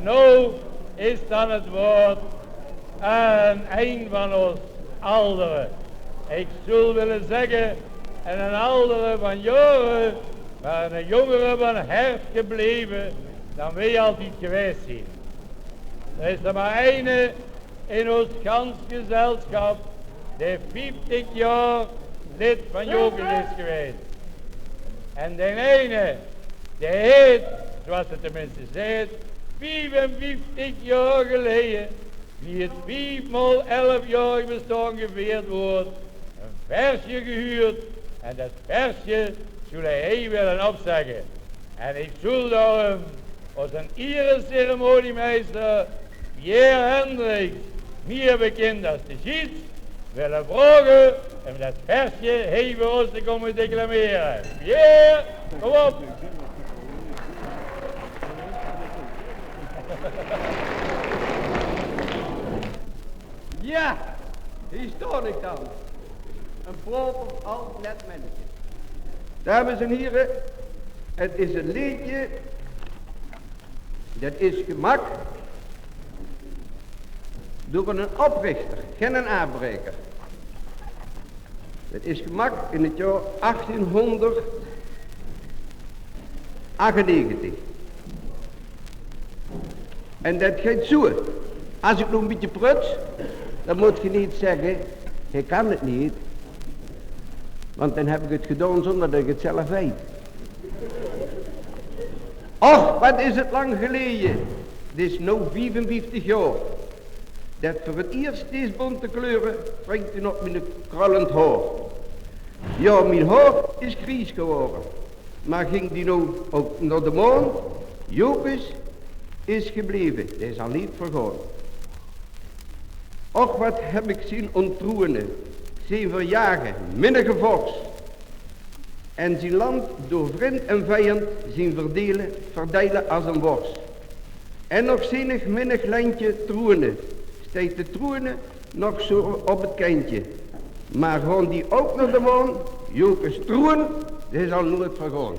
Nou is dan het woord aan een van ons ouderen. Ik zou willen zeggen, en een oudere van jaren, maar een jongere van hart gebleven, dan wij altijd geweest zijn. Er is er maar ene in ons gans gezelschap, die 50 jaar lid van Jokers is geweest. En de ene, die heet, zoals het tenminste zegt, 55 jaar geleden, wie het 5x11 jaar bestaan gevierd wordt, een versje gehuurd en dat versje zal hij willen opzeggen. En ik zal daarom als een Ire ceremoniemeester Pierre Hendricks, meer bekend als de Gids, willen vragen om dat versje even ons te komen declameren. Pierre, kom op! Ja, hier sta ik dan. Een proper oud net mannetje. Dames en heren, het is een liedje, dat is gemaakt door een oprichter, geen een aanbreker. Het is gemaakt in het jaar 1898. En dat gaat zo. Als ik nog een beetje pruts, dan moet je niet zeggen, ik kan het niet. Want dan heb ik het gedaan zonder dat ik het zelf weet. Och, wat is het lang geleden. Dit is nu 55 jaar. Dat voor het eerst deze bonte kleuren brengt u op mijn krullend haar. Ja, mijn haar is grijs geworden. Maar ging die nou ook naar de maan? Jopus is gebleven. Dat is al niet vergaan. Och, wat heb ik zien ontroeren. Zijn verjagen, minnige vors. En zijn land door vriend en vijand zien verdelen als een worst. En nog zinnig minnig lijntje troenen. Steekt de troenen nog zo op het kindje. Maar gewoon die ook naar de maan, Jopus troen, dat is al nooit vergaan.